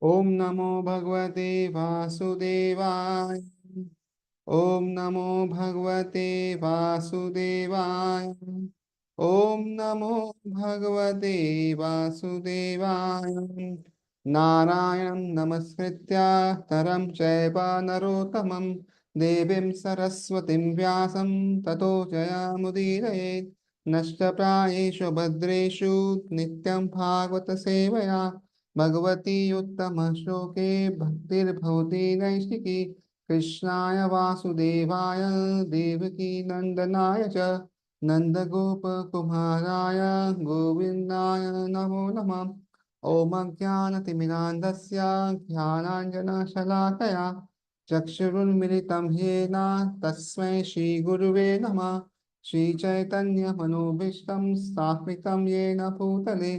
ओम नमो भगवते वासुदेवाय। ओम नमो भगवते वासुदेवाय। ओम नमो भगवते वासुदेवाय। नारायणं नमस्कृत्य तरं चैव नरोत्तमं देवीं सरस्वतीं व्यासं ततो जयमुदीरयेत्। नष्टप्रायेषु भद्रेषु नित्यं भागवत सेवया भगवती उत्तम श्लोके भक्तिर्भवति नैष्टिकी। कृष्णाय वासुदेवाय देवकी नंदनाय च नन्दगोपकुमाराय गोविन्दाय नमो नमः। ॐ अज्ञानतिमिरान्धस्य ज्ञानाञ्जनशलाकया चक्षुरुन्मिलितं येन तस्मै श्रीगुरुवे नमः। श्रीचैतन्यमनोभीष्टं स्थापितं येन भूतले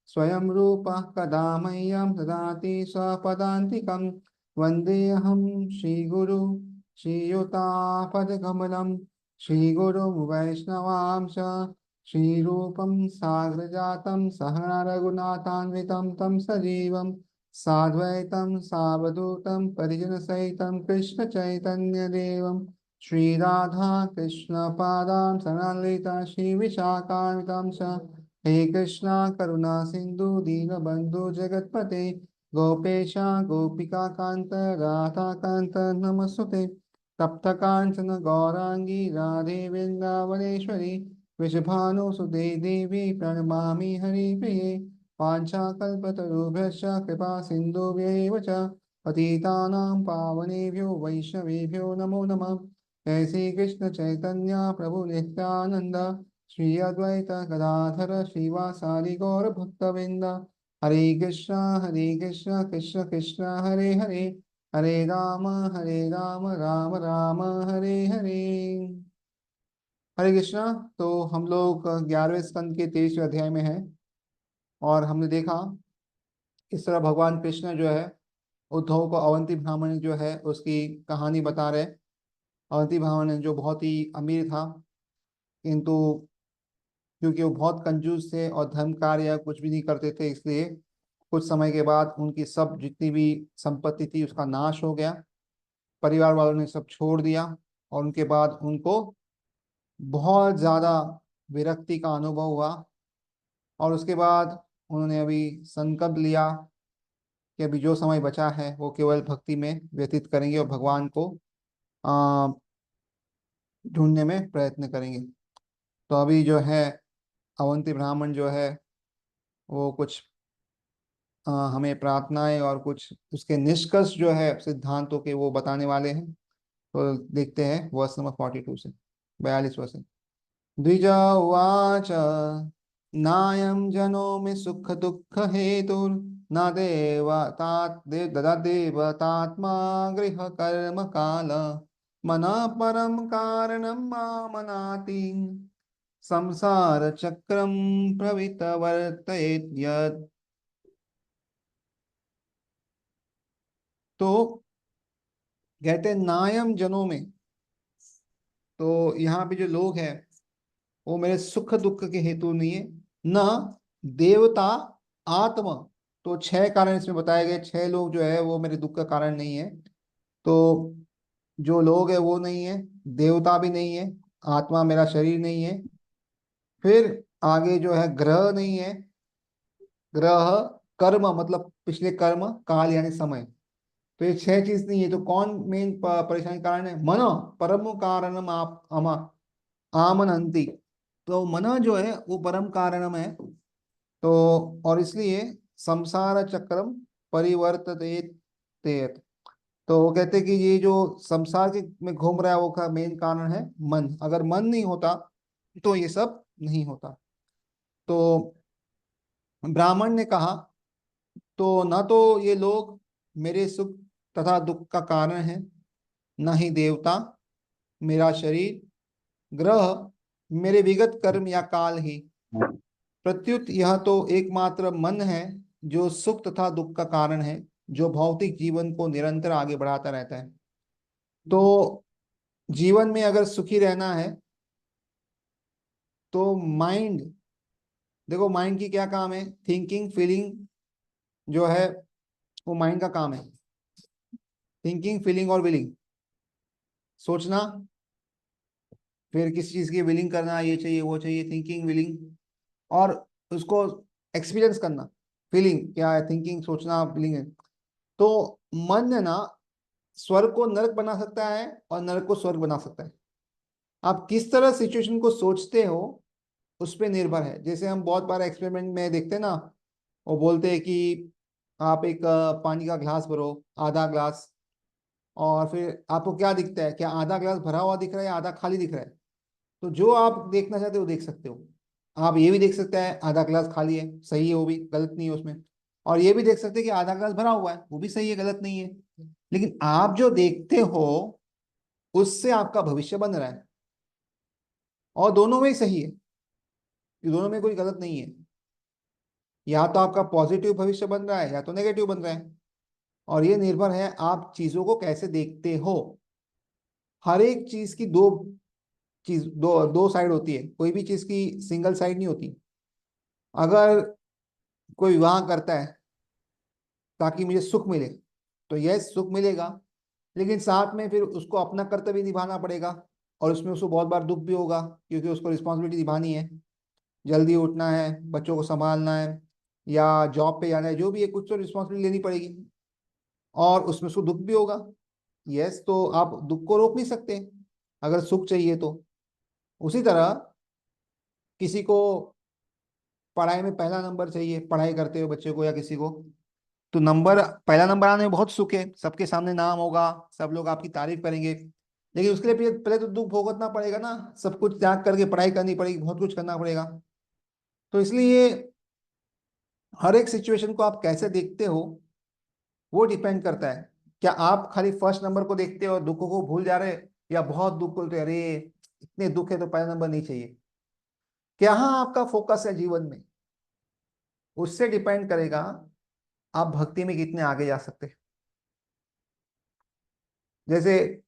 स्वयं रूपः कदा मह्यं ददाति स्वपदान्तिकम्। वन्देऽहं श्रीगुरु श्रीयुतापदकमलं श्रीगुरुं वैष्णवांश श्रीरूपं साग्रजातं सहना रघुनाथान्वितं तं सजीवं साद्वैतं सावधूतं परिजनसहितं कृष्णचैतन्यदेवं श्रीराधा कृष्णपादां सनलिता श्रीविशाखान्वितां च। हे कृष्णा करुणा सिंधु दीनबंधु जगतपते गोपेशा गोपिका कांत राधा कांत नमस्तुते। तप्त कांचन गौरांगी राधे वृंदावनेश्वरी वृषभानुसुते देवी प्रणमामि हरिप्रिये। वाञ्छाकल्पतरुभ्यश्च कृपा सिन्धुभ्यैव च पतितानां पावनेभ्यो वैष्णवेभ्यो नमो नमः। जय श्री कृष्ण चैतन्य प्रभु नित्यानंद श्री अद्वैत गदाधर श्रीवासादि गौर भक्तवृंद। हरे कृष्ण कृष्ण कृष्ण हरे हरे हरे राम राम राम हरे हरे। हरे कृष्णा। तो हम लोग 11वें स्कंद के 23वें अध्याय में हैं और हमने देखा इस तरह भगवान कृष्ण जो है उद्धव को अवंती ब्राह्मण जो है उसकी कहानी बता रहे। अवंती ब्राह्मण जो बहुत ही अमीर था, किंतु क्योंकि वो बहुत कंजूस थे और धर्म कार्य या कुछ भी नहीं करते थे, इसलिए कुछ समय के बाद उनकी सब जितनी भी संपत्ति थी उसका नाश हो गया। परिवार वालों ने सब छोड़ दिया और उनके बाद उनको बहुत ज्यादा विरक्ति का अनुभव हुआ। और उसके बाद उन्होंने अभी संकल्प लिया कि अभी जो समय बचा है वो केवल भक्ति में व्यतीत करेंगे और भगवान को आ, ढूंढने में प्रयत्न करेंगे। तो अभी जो है अवंती ब्राह्मण जो है वो कुछ हमें प्रार्थनाएं और कुछ उसके निष्कर्ष जो है सिद्धांतों के वो बताने वाले हैं। तो देखते हैं वर्स नंबर 42 से 42 वर्ष। द्विज उवाच नायं जनो में सुख दुःख हेतुर्न देवतात देवतात्मा गृह कर्म काल मन परम कारणं मामनाति संसार चक्रम प्रवृत्तवर्तयेत् यत्। तो कहते हैं नायम जनों में, तो यहाँ पे जो लोग हैं वो मेरे सुख दुख के हेतु नहीं है। न देवता आत्मा, तो 6 कारण इसमें बताए गए। 6 लोग जो है वो मेरे दुख का कारण नहीं है। तो जो लोग है वो नहीं है, देवता भी नहीं है, आत्मा मेरा शरीर नहीं है, फिर आगे जो है ग्रह नहीं है, ग्रह कर्म मतलब पिछले कर्म, काल यानी समय। तो ये 6 चीज नहीं है। तो कौन मेन परेशानी का कारण है? मन परम कारणम आप आमनंती। तो मन जो है वो परम कारणम है। तो और इसलिए संसार चक्रम परिवर्तते। तो वो कहते हैं कि ये जो संसार के में घूम रहा है वो का मेन कारण है मन। अगर मन नहीं होता तो ये सब नहीं होता। तो ब्राह्मण ने कहा तो न तो ये लोग मेरे सुख तथा दुख का कारण है, न ही देवता, मेरा शरीर, ग्रह, मेरे विगत कर्म या काल ही। प्रत्युत यह तो एकमात्र मन है जो सुख तथा दुख का कारण है, जो भौतिक जीवन को निरंतर आगे बढ़ाता रहता है। तो जीवन में अगर सुखी रहना है तो माइंड, देखो माइंड की क्या काम है? थिंकिंग, फीलिंग जो है वो माइंड का काम है। थिंकिंग, फीलिंग और विलिंग, सोचना, फिर किसी चीज की विलिंग करना, ये चाहिए वो चाहिए, थिंकिंग विलिंग, और उसको एक्सपीरियंस करना। फीलिंग क्या है, थिंकिंग सोचना फीलिंग है। तो मन है ना, स्वर्ग को नरक बना सकता है और नरक को स्वर्ग बना सकता है। आप किस तरह सिचुएशन को सोचते हो उस पर निर्भर है। जैसे हम बहुत बार एक्सपेरिमेंट में देखते हैं ना, वो बोलते हैं कि आप एक पानी का ग्लास भरो, आधा ग्लास, और फिर आपको क्या दिखता है, क्या आधा ग्लास भरा हुआ दिख रहा है या आधा खाली दिख रहा है। तो जो आप देखना चाहते हो देख सकते हो। आप ये भी देख सकते हैं आधा ग्लास खाली है, सही है, वो भी गलत नहीं है उसमें। और ये भी देख सकते हैं कि आधा ग्लास भरा हुआ है, वो भी सही है, गलत नहीं है। लेकिन आप जो देखते हो उससे आपका भविष्य बन रहा है, और दोनों में ही सही है, ये दोनों में कोई गलत नहीं है। या तो आपका पॉजिटिव भविष्य बन रहा है या तो नेगेटिव बन रहा है। और ये निर्भर है आप चीजों को कैसे देखते हो। हर एक चीज की दो दो साइड होती है, कोई भी चीज की सिंगल साइड नहीं होती। अगर कोई विवाह करता है ताकि मुझे सुख मिले, तो यह सुख मिलेगा, लेकिन साथ में फिर उसको अपना कर्तव्य निभाना पड़ेगा, और उसमें उसको बहुत बार दुख भी होगा, क्योंकि उसको रिस्पॉन्सिबिलिटी निभानी है। जल्दी उठना है, बच्चों को संभालना है, या जॉब पे जाना है, जो भी है, कुछ तो रिस्पॉन्सिबिलिटी लेनी पड़ेगी, और उसमें उसको दुख भी होगा। यस, तो आप दुख को रोक नहीं सकते अगर सुख चाहिए तो। उसी तरह किसी को पढ़ाई में पहला नंबर चाहिए, पढ़ाई करते हुए बच्चे को या किसी को, तो नंबर, पहला नंबर आने में बहुत सुख है, सबके सामने नाम होगा, सब लोग आपकी तारीफ करेंगे। लेकिन उसके लिए पहले पहले तो दुख भुगतना पड़ेगा ना, सब कुछ त्याग करके पढ़ाई करनी पड़ेगी, बहुत कुछ करना पड़ेगा। तो इसलिए हर एक सिचुएशन को आप कैसे देखते हो वो डिपेंड करता है। क्या आप खाली फर्स्ट नंबर को देखते हो और दुखों को भूल जा रहे, या बहुत दुख बोलते अरे इतने दुख है तो पहला नंबर नहीं चाहिए। क्या आपका फोकस है जीवन में, उससे डिपेंड करेगा आप भक्ति में कितने आगे जा सकते हैं। जैसे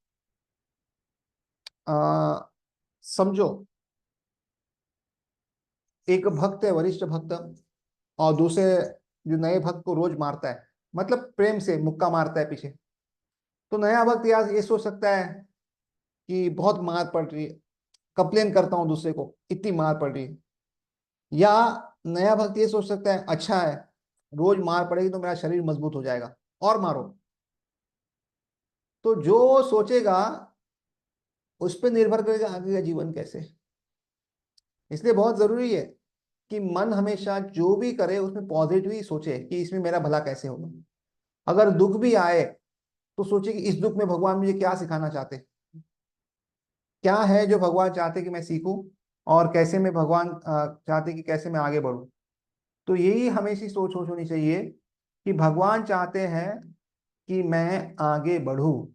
आ, समझो एक भक्त है, वरिष्ठ भक्त, और दूसरे जो नए भक्त को रोज मारता है, मतलब प्रेम से मुक्का मारता है पीछे। तो नया भक्त यार ये सोच सकता है कि बहुत मार पड़ रही है, कंप्लेन करता हूँ दूसरे को, इतनी मार पड़ रही है। या नया भक्त ये सोच सकता है अच्छा है, रोज मार पड़ेगी तो मेरा शरीर मजबूत हो जाएगा, और मारो। तो जो सोचेगा उस पर निर्भर करेगा आगे का जीवन कैसे। इसलिए बहुत जरूरी है कि मन हमेशा जो भी करे उसमें पॉजिटिव ही सोचे कि इसमें मेरा भला कैसे होगा। अगर दुख भी आए तो सोचे कि इस दुख में भगवान मुझे क्या सिखाना चाहते, क्या है जो भगवान चाहते कि मैं सीखूं, और कैसे मैं भगवान चाहते कि कैसे मैं आगे बढ़ूं। तो यही हमेशा सोच सोच होनी चाहिए कि भगवान चाहते हैं कि मैं आगे बढ़ूं।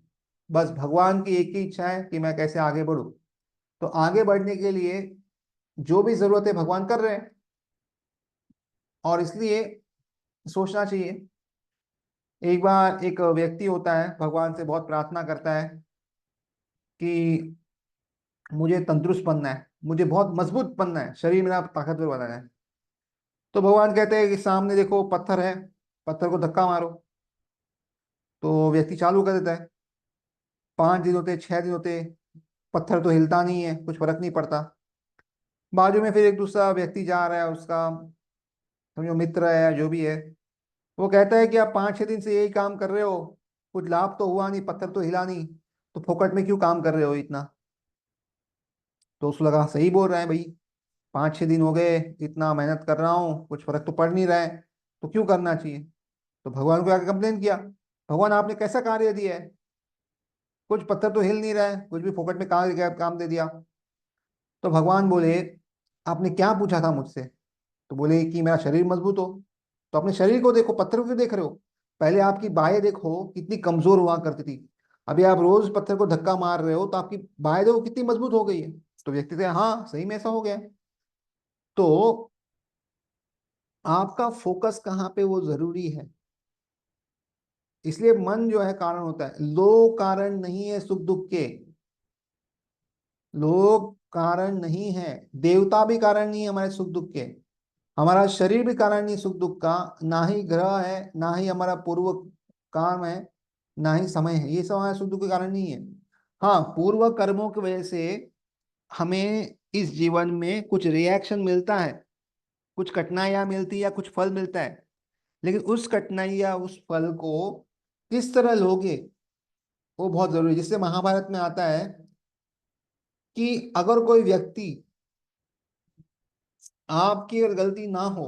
बस भगवान की एक ही इच्छा है कि मैं कैसे आगे बढ़ूं। तो आगे बढ़ने के लिए जो भी जरूरत है भगवान कर रहे हैं, और इसलिए सोचना चाहिए। एक बार एक व्यक्ति होता है, भगवान से बहुत प्रार्थना करता है कि मुझे तंदुरुस्त बनना है, मुझे बहुत मजबूत बनना है, शरीर मेरा ताकतवर बनाना है। तो भगवान कहते हैं कि सामने देखो पत्थर है, पत्थर को धक्का मारो। तो व्यक्ति चालू कर देता है। 5 दिन होते, 6 दिन होते, पत्थर तो हिलता नहीं है, कुछ फर्क नहीं पड़ता। बाजू में फिर एक दूसरा व्यक्ति जा रहा है, उसका समझो मित्र है या जो भी है, वो कहता है कि आप 5-6 दिन से यही काम कर रहे हो, कुछ लाभ तो हुआ नहीं, पत्थर तो हिला नहीं, तो फोकट में क्यों काम कर रहे हो इतना। तो उसको लगा सही बोल रहा है भाई, 5-6 दिन हो गए, इतना मेहनत कर रहा हूँ, कुछ फर्क तो पड़ नहीं रहा है, तो क्यों करना चाहिए। तो भगवान को आके कंप्लेन किया, भगवान आपने कैसा कार्य दिया है, कुछ पत्थर तो हिल नहीं रहा है, कुछ भी फोकट में काम दे दिया। तो भगवान बोले आपने क्या पूछा था मुझसे। तो बोले कि मेरा शरीर मजबूत हो। तो अपने शरीर को देखो, पत्थर को क्यों देख रहे हो। पहले आपकी बाहें देखो कितनी कमजोर हुआ करती थी, अभी आप रोज पत्थर को धक्का मार रहे हो तो आपकी बाहें देखो कितनी मजबूत हो गई है। तो व्यक्ति थे हाँ सही में ऐसा हो गया है। तो आपका फोकस कहाँ पे वो जरूरी है। इसलिए मन जो है कारण होता है, लोग कारण नहीं है सुख दुख के, लोग कारण नहीं है, देवता भी कारण नहीं है हमारे सुख दुख के। हमारा शरीर भी कारण नहीं सुख दुख का, ना ही ग्रह है, ना ही हमारा पूर्व काम है, ना ही समय है, ये सब हमारे सुख दुख के कारण नहीं है। हाँ, पूर्व कर्मों की वजह से हमें इस जीवन में कुछ रिएक्शन मिलता है, कुछ कठिनाइयाँ मिलती है या कुछ फल मिलता है। लेकिन उस कठिनाई या उस फल को किस तरह लोगे, वो बहुत जरूरी है। जिससे महाभारत में आता है कि अगर कोई व्यक्ति, आपकी अगर गलती ना हो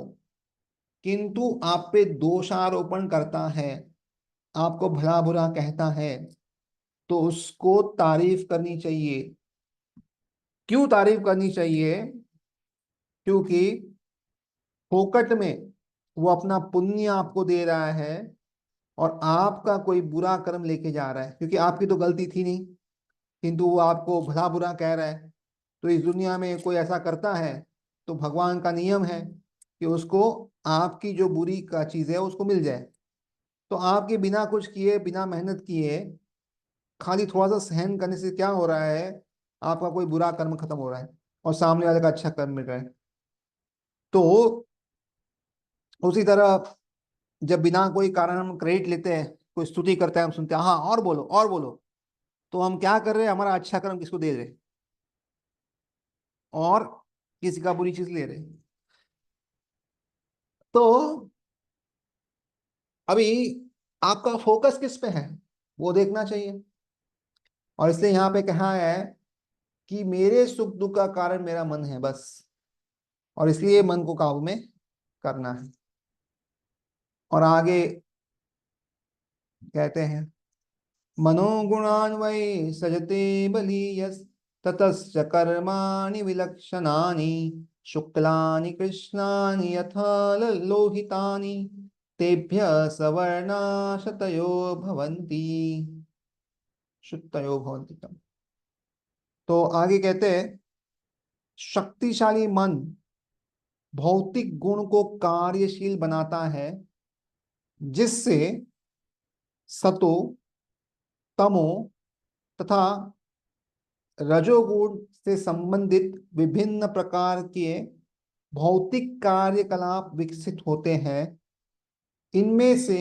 किंतु आप पे दोषारोपण करता है, आपको भला बुरा कहता है, तो उसको तारीफ करनी चाहिए। क्यों तारीफ करनी चाहिए? क्योंकि फोकट में वो अपना पुण्य आपको दे रहा है और आपका कोई बुरा कर्म लेके जा रहा है, क्योंकि आपकी तो गलती थी नहीं, किंतु वो आपको भला बुरा कह रहा है। तो इस दुनिया में कोई ऐसा करता है तो भगवान का नियम है कि उसको आपकी जो बुरी का चीज है उसको मिल जाए। तो आपके बिना कुछ किए, बिना मेहनत किए, खाली थोड़ा सा सहन करने से क्या हो रहा है, आपका कोई बुरा कर्म खत्म हो रहा है और सामने वाले का अच्छा कर्म मिल रहा है। तो उसी तरह जब बिना कोई कारण हम क्रेडिट लेते हैं, कोई स्तुति करता है, हम सुनते हैं हाँ और बोलो और बोलो, तो हम क्या कर रहे हैं, हमारा अच्छा कर्म किसको दे रहे हैं और किसी का बुरी चीज ले रहे हैं। तो अभी आपका फोकस किस पे है, वो देखना चाहिए। और इसलिए यहाँ पे कहा है कि मेरे सुख दुख का कारण मेरा मन है बस, और इसलिए मन को काबू में करना है। और आगे कहते हैं, मनोगुणान वै सजते बलीयस, ततश्च कर्माणि विलक्षणानि, शुक्लानि कृष्णानि यथा लोहितानि, तेभ्य सवर्णा शतयो भवन्ति, शुद्धयो भवन्ति तम। तो आगे कहते हैं, शक्तिशाली मन भौतिक गुण को कार्यशील बनाता है, जिससे सतो, तमो तथा रजोगुण से संबंधित विभिन्न प्रकार के भौतिक कार्यकलाप विकसित होते हैं। इनमें से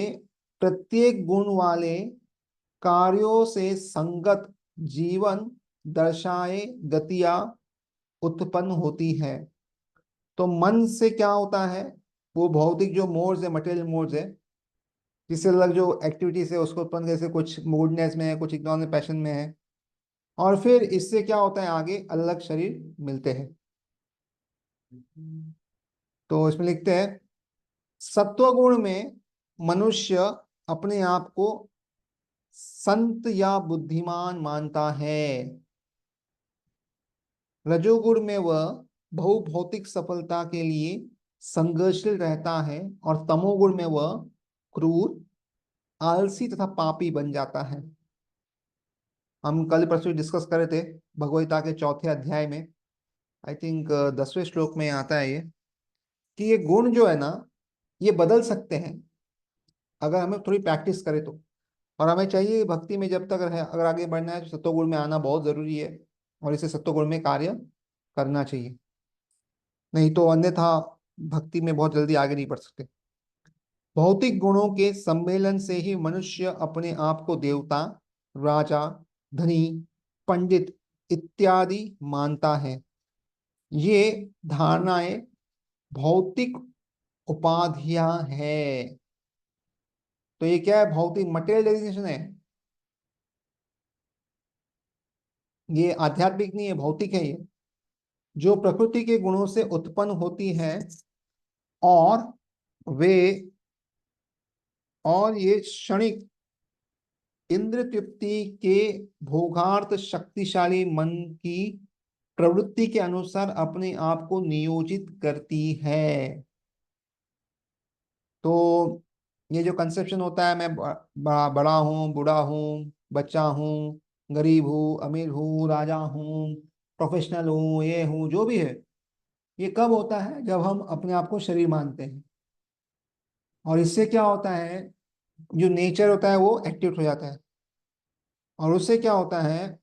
प्रत्येक गुण वाले कार्यों से संगत जीवन दर्शाए गतियां उत्पन्न होती है। तो मन से क्या होता है, वो भौतिक जो मोड्स है, मटेरियल मोड्स है, जिससे अलग जो एक्टिविटीज है उसको उत्पन्न, जैसे कुछ मूडनेस में है, कुछ इग्नोरेंस पैशन में है, और फिर इससे क्या होता है, आगे अलग शरीर मिलते हैं। तो इसमें लिखते हैं, सत्वगुण में मनुष्य अपने आप को संत या बुद्धिमान मानता है। रजोगुण में वह बहुभौतिक सफलता के लिए संघर्षशील रहता है, और तमोगुण में वह क्रूर, आलसी तथा पापी बन जाता है। हम कल परसों डिस्कस कर रहे थे भगवद गीता के चौथे अध्याय में, आई थिंक 10वें श्लोक में आता है ये, कि ये गुण जो है ना, ये बदल सकते हैं अगर हमें थोड़ी प्रैक्टिस करें तो। और हमें चाहिए भक्ति में जब तक है, अगर आगे बढ़ना है तो सत्वगुण में आना बहुत जरूरी है, और इसे सत्वगुण में कार्य करना चाहिए, नहीं तो अन्यथा भक्ति में बहुत जल्दी आगे नहीं बढ़ सकते। भौतिक गुणों के सम्मेलन से ही मनुष्य अपने आप को देवता, राजा, धनी, पंडित इत्यादि मानता है। ये धारणाएं भौतिक उपाधियां हैं। तो ये क्या है, भौतिक मटेरियल डेफिनेशन है, ये आध्यात्मिक नहीं है, भौतिक है ये, जो प्रकृति के गुणों से उत्पन्न होती है। और वे और ये क्षणिक इंद्र तृप्ति के भोगार्थ शक्तिशाली मन की प्रवृत्ति के अनुसार अपने आप को नियोजित करती है। तो ये जो कंसेप्शन होता है, मैं बड़ा हूँ, बूढ़ा हूँ, बच्चा हूँ, गरीब हूँ, अमीर हूँ, राजा हूँ, प्रोफेशनल हूँ, ये हूँ, जो भी है, ये कब होता है, जब हम अपने आप को शरीर मानते हैं। और इससे क्या होता है, जो नेचर होता है वो एक्टिव हो जाता है, और उससे क्या होता है,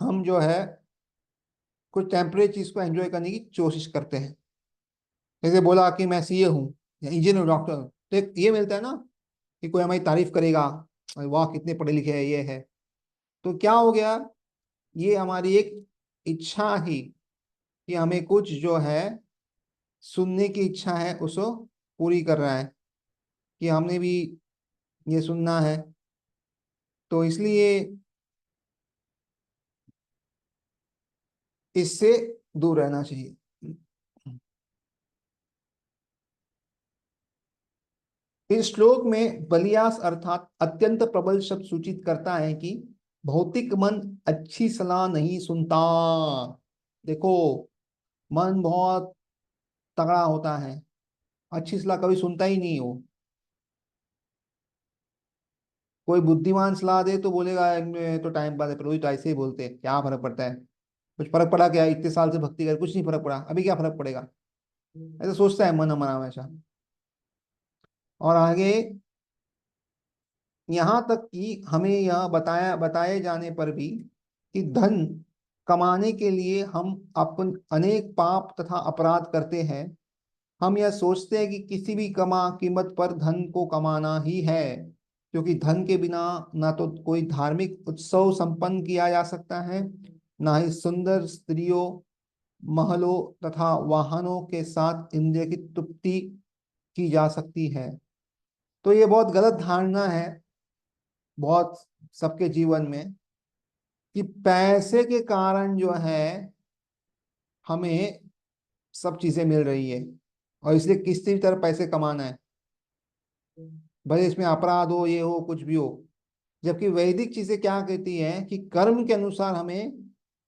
हम जो है कुछ टेम्परेरी चीज को एंजॉय करने की कोशिश करते हैं। जैसे बोला कि मैं सीए हूँ या इंजीनियर डॉक्टर हूँ, तो एक ये मिलता है ना कि कोई हमारी तारीफ करेगा, अरे वाह कितने पढ़े लिखे हैं ये है। तो क्या हो गया, ये हमारी एक इच्छा ही कि हमें कुछ जो है सुनने की इच्छा है उसको पूरी कर रहा है, कि हमने भी ये सुनना है। तो इसलिए इससे दूर रहना चाहिए। इस श्लोक में बलियास अर्थात अत्यंत प्रबल शब्द सूचित करता है कि भौतिक मन अच्छी सलाह नहीं सुनता। देखो, मन बहुत तगड़ा होता है, अच्छी सलाह कभी सुनता ही नहीं हो। कोई बुद्धिमान सलाह दे तो बोलेगा "इनमें तो टाइम पास है, प्रभु जी तो ऐसे ही बोलते हैं, क्या फर्क पड़ता है, कुछ फर्क पड़ा क्या, इतने साल से भक्ति कर कुछ नहीं फर्क पड़ा, अभी क्या फर्क पड़ेगा"। ऐसा सोचता है मन हमारा हमेशा। और आगे यहाँ तक कि हमें यह बताए जाने पर भी कि धन कमाने के लिए हम अपन अनेक पाप तथा अपराध करते हैं। हम यह सोचते हैं कि किसी भी कीमत पर धन को कमाना ही है, क्योंकि धन के बिना ना तो कोई धार्मिक उत्सव संपन्न किया जा सकता है, ना ही सुंदर स्त्रियों, महलों तथा वाहनों के साथ इंद्रिय की तृप्ति की जा सकती है। तो ये बहुत गलत धारणा है बहुत सबके जीवन में, कि पैसे के कारण जो है हमें सब चीजें मिल रही है, और इसलिए किसी भी तरह पैसे कमाना है, भले इसमें अपराध हो ये हो कुछ भी हो। जबकि वैदिक चीजें क्या कहती हैं कि कर्म के अनुसार हमें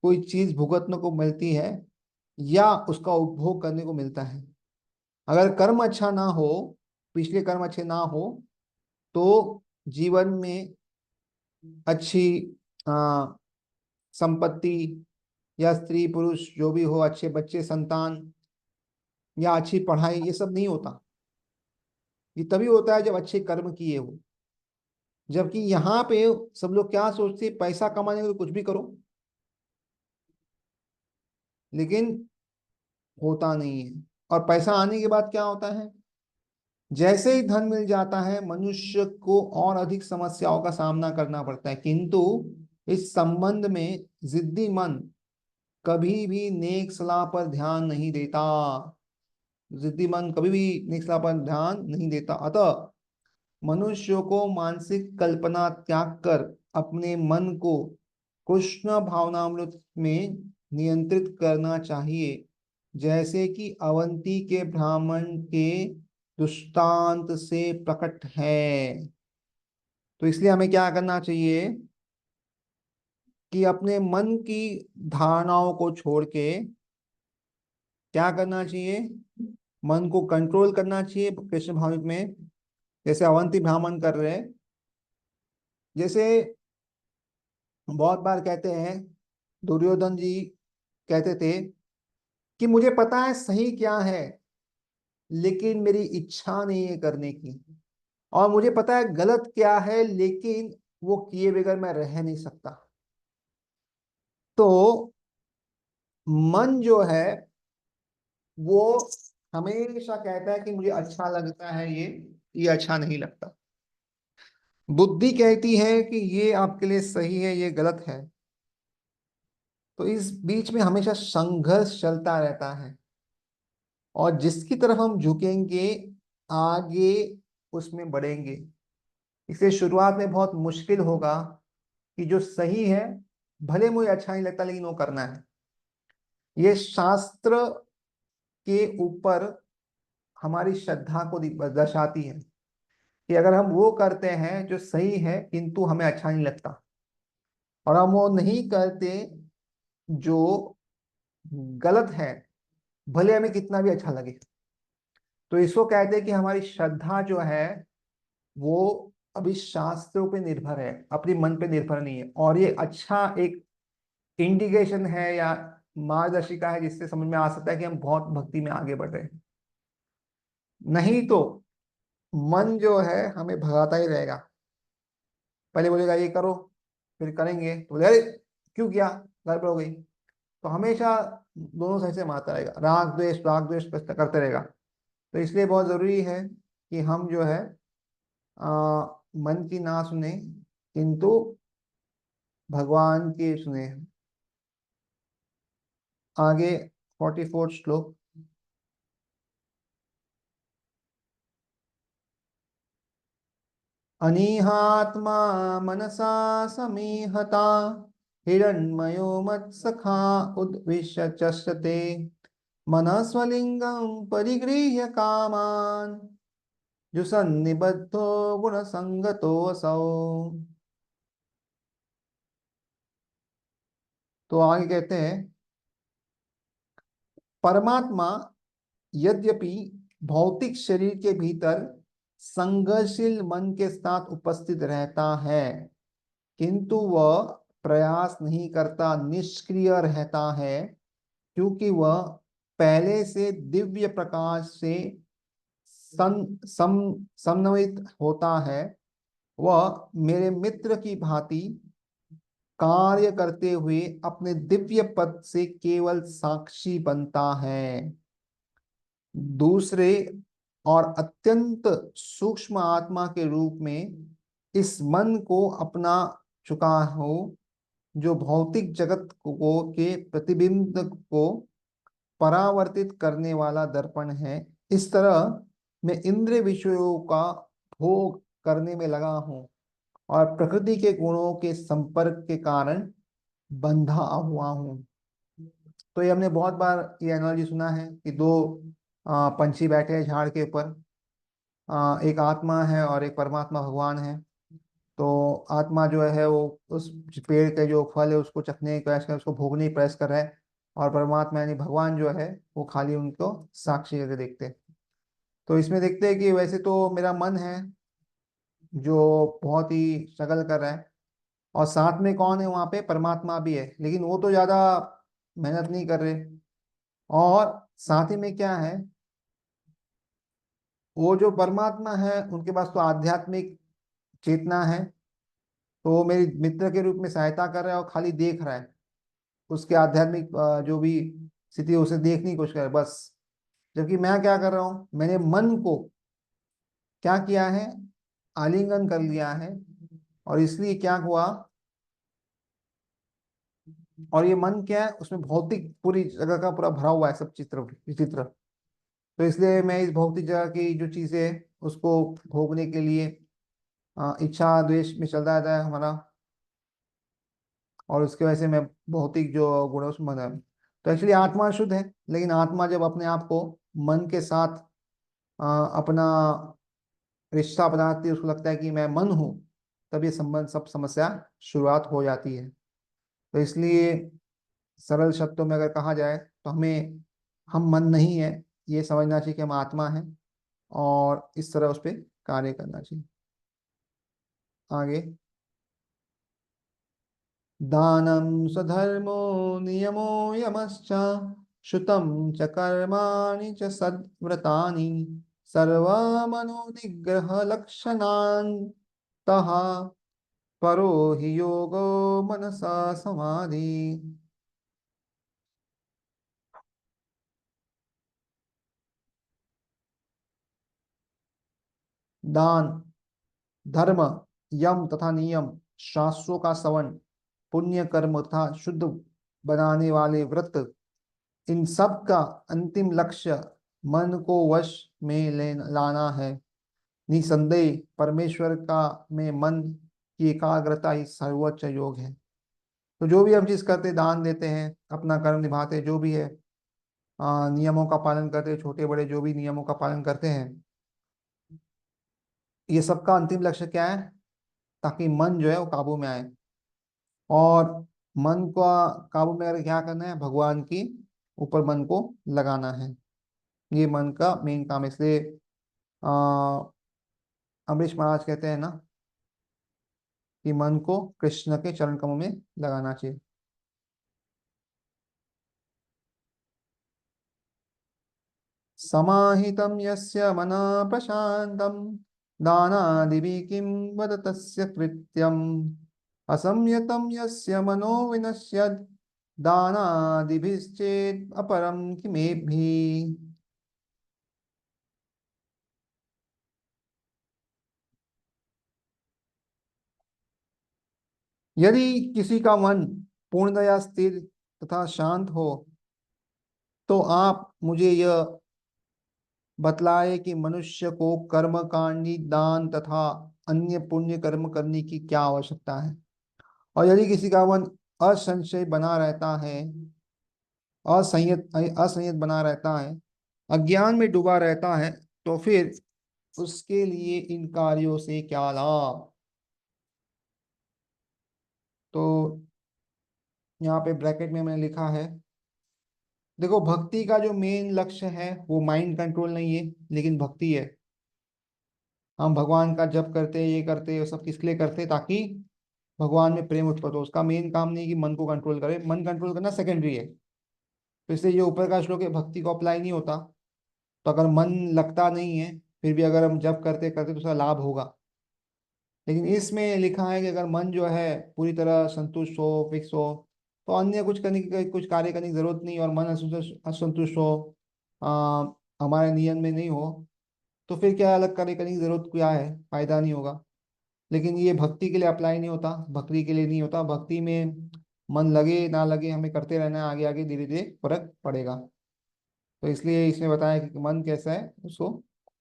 कोई चीज भुगतने को मिलती है या उसका उपभोग करने को मिलता है। अगर कर्म अच्छा ना हो, पिछले कर्म अच्छे ना हो, तो जीवन में अच्छी आ, संपत्ति या स्त्री पुरुष जो भी हो, अच्छे बच्चे संतान या अच्छी पढ़ाई, ये सब नहीं होता। ये तभी होता है जब अच्छे कर्म किए हो। जबकि यहाँ पे सब लोग क्या सोचते हैं, पैसा कमाने के लिए कुछ भी करो, लेकिन होता नहीं है। और पैसा आने के बाद क्या होता है, जैसे ही धन मिल जाता है मनुष्य को और अधिक समस्याओं का सामना करना पड़ता है। किंतु इस संबंध में जिद्दी मन कभी भी नेक सलाह पर ध्यान नहीं देता। जिद्दी मन कभी भी नेक सलाह पर ध्यान नहीं देता। अतः मनुष्य को मानसिक कल्पना त्याग कर अपने मन को कृष्ण भावनामृत में नियंत्रित करना चाहिए, जैसे कि अवंती के ब्राह्मण के दृष्टांत से प्रकट है। तो इसलिए हमें क्या करना चाहिए कि अपने मन की धारणाओं को छोड़ के क्या करना चाहिए, मन को कंट्रोल करना चाहिए कृष्ण भावनामृत में, जैसे अवंती ब्राह्मण कर रहे हैं। जैसे बहुत बार कहते हैं, दुर्योधन जी कहते थे कि मुझे पता है सही क्या है, लेकिन मेरी इच्छा नहीं है करने की, और मुझे पता है गलत क्या है, लेकिन वो किए बगैर मैं रह नहीं सकता। तो मन जो है वो हमेशा कहता है कि मुझे अच्छा लगता है ये अच्छा नहीं लगता। बुद्धि कहती है कि ये आपके लिए सही है ये गलत है। तो इस बीच में हमेशा संघर्ष चलता रहता है, और जिसकी तरफ हम झुकेंगे आगे उसमें बढ़ेंगे। इसे शुरुआत में बहुत मुश्किल होगा कि जो सही है भले मुझे अच्छा नहीं लगता लेकिन वो करना है। ये शास्त्र के ऊपर हमारी श्रद्धा को दर्शाती है कि अगर हम वो करते हैं जो सही है किंतु हमें अच्छा नहीं लगता, और हम वो नहीं करते जो गलत है, भले हमें कितना भी अच्छा लगे, तो इसको कहते हैं कि हमारी श्रद्धा जो है वो अभी शास्त्रों पे निर्भर है, अपने मन पे निर्भर नहीं है। और ये अच्छा एक इंडिकेशन है या मार्गदर्शिका है जिससे समझ में आ सकता है कि हम बहुत भक्ति में आगे बढ़ रहे हैं। नहीं तो मन जो है हमें भगाता ही रहेगा। पहले बोलेगा ये करो, फिर करेंगे तो बोले अरे क्यों किया, गड़बड़ हो गई। तो हमेशा दोनों साइड से मारता रहेगा, राग द्वेष बस करते रहेगा। तो इसलिए बहुत जरूरी है कि हम जो है मन की ना सुने, किंतु भगवान की सुने। आगे 44 श्लोक। अनीहात्मा मनसा समीहता हिरण्मयो मत्सखा उद्विश्य चष्यते मनस्वलिंगं परिगृह्य कामान् जुसन्निबद्धो गुणसंगतोऽसौ। तो आगे कहते हैं, परमात्मा यद्यपि भौतिक शरीर के भीतर संघर्षशील मन के साथ उपस्थित रहता है, किंतु वह प्रयास नहीं करता, निष्क्रिय रहता है, क्योंकि वह पहले से दिव्य प्रकाश से समन्वित होता है। वह मेरे मित्र की भांति कार्य करते हुए अपने दिव्य पद से केवल साक्षी बनता है। दूसरे और अत्यंत सूक्ष्म आत्मा के रूप में इस मन को अपना चुका हो, जो भौतिक जगत को के प्रतिबिंब को परावर्तित करने वाला दर्पण है। इस तरह मैं इंद्रिय विषयों का भोग करने में लगा हूं और प्रकृति के गुणों के संपर्क के कारण बंधा हुआ हूं। तो ये हमने बहुत बार ये एनालॉजी सुना है कि दो पंछी बैठे हैं झाड़ के ऊपर। एक आत्मा है और एक परमात्मा भगवान है। तो आत्मा जो है वो उस पेड़ के जो फल है उसको चखने की प्रयास कर, उसको भोगने की प्रयास कर रहा है, और परमात्मा यानी भगवान जो है वो खाली उनको साक्षी करके देखते हैं। तो इसमें देखते हैं कि वैसे तो मेरा मन है जो बहुत ही स्ट्रगल कर रहा है, और साथ में कौन है वहां पे, परमात्मा भी है, लेकिन वो तो ज्यादा मेहनत नहीं कर रहे। और साथ ही में क्या है, वो जो परमात्मा है उनके पास तो आध्यात्मिक चेतना है, तो वो मेरी मित्र के रूप में सहायता कर रहा है और खाली देख रहा है, उसके आध्यात्मिक जो भी स्थिति है उसे देखने की कोशिश कर रहा है बस। जबकि मैं क्या कर रहा हूँ, मैंने मन को क्या किया है, आलिंगन कर लिया है, और इसलिए क्या हुआ, और ये मन क्या है, उसमें भौतिक पूरी जगह का पूरा भरा हुआ है सब चित्र विचित्र। तो इसलिए मैं इस भौतिक जगह की जो चीजें है उसको भोगने के लिए इच्छा द्वेष में चलता रहता है हमारा, और उसकी वजह से मैं भौतिक जो गुण है उसमें बंधा हूं। तो एक्चुअली आत्मा शुद्ध है, लेकिन आत्मा जब अपने आप को मन के साथ अपना रिश्ता बनाती है, उसको लगता है कि मैं मन हूँ, तब ये संबंध सब समस्या शुरुआत हो जाती है। तो इसलिए सरल शब्दों में अगर कहा जाए तो हमें, हम मन नहीं है ये समझना चाहिए कि हम आत्मा हैं, और इस तरह उस पर कार्य करना चाहिए। आगे, दानं स्वधर्मो नियमो यमश्च श्रुतं च कर्माणि च सद्व्रतानि सर्वमनोनिग्रहलक्षणान्तः परो हि योगो मनसा समाधि। दान, धर्म, यम तथा नियम, शास्त्रों का श्रवण, पुण्य कर्म तथा शुद्ध बनाने वाले व्रत, इन सब का अंतिम लक्ष्य मन को वश में ले लाना है। निसंदेह परमेश्वर का में मन की एकाग्रता ही सर्वोच्च योग है। तो जो भी हम चीज करते, दान देते हैं, अपना कर्म निभाते हैं, जो भी है, नियमों का पालन करते हैं, छोटे बड़े जो भी नियमों का पालन करते हैं, ये सबका अंतिम लक्ष्य क्या है, ताकि मन जो है वो काबू में आए। और मन को काबू में अगर क्या करना है, भगवान की ऊपर मन को लगाना है। ये मन का मेन काम है। इसलिए अ, अमरीश महाराज कहते हैं ना कि मन को कृष्ण के चरण कमल में लगाना चाहिए। समाहितं यस्य मनः प्रशान्तं दानादिभिः किं वद तस्य कृत्यम् असंयतं यस्य मनो विनश्यत् दानादिभिश्चेत् अपरं किमेभिः। यदि किसी का मन पूर्णतया स्थिर तथा शांत हो तो आप मुझे यह बतलाए कि मनुष्य को कर्म कांडी दान तथा अन्य पुण्य कर्म करने की क्या आवश्यकता है। और यदि किसी का मन असंशय बना रहता है, असंयत बना रहता है, अज्ञान में डूबा रहता है, तो फिर उसके लिए इन कार्यों से क्या लाभ। तो यहाँ पे ब्रैकेट में मैंने लिखा है, देखो भक्ति का जो मेन लक्ष्य है वो माइंड कंट्रोल नहीं है, लेकिन भक्ति है। हम भगवान का जप करते, ये करते, ये सब किस लिए करते, ताकि भगवान में प्रेम उत्पन्न हो। उसका मेन काम नहीं है कि मन को कंट्रोल करे, मन कंट्रोल करना सेकेंडरी है। तो इसलिए ये ऊपर का श्लोक है, भक्ति को अप्लाई नहीं होता। तो अगर मन लगता नहीं है फिर भी अगर हम जप करते करते तो उसका लाभ होगा। लेकिन इसमें लिखा है कि अगर मन जो है पूरी तरह संतुष्ट हो, फिक्स हो, तो अन्य कुछ करने की, कुछ कार्य करने की जरूरत नहीं। और मन असंतुष्ट असंतुष्ट हो, आ, हमारे नियम में नहीं हो, तो फिर क्या अलग कार्य करने की जरूरत क्या है, फायदा नहीं होगा। लेकिन ये भक्ति के लिए अप्लाई नहीं होता, भक्ति के लिए नहीं होता। भक्ति में मन लगे ना लगे हमें करते रहना है, आगे आगे धीरे धीरे फर्क पड़ेगा। तो इसलिए इसमें बताया कि मन कैसा है उसको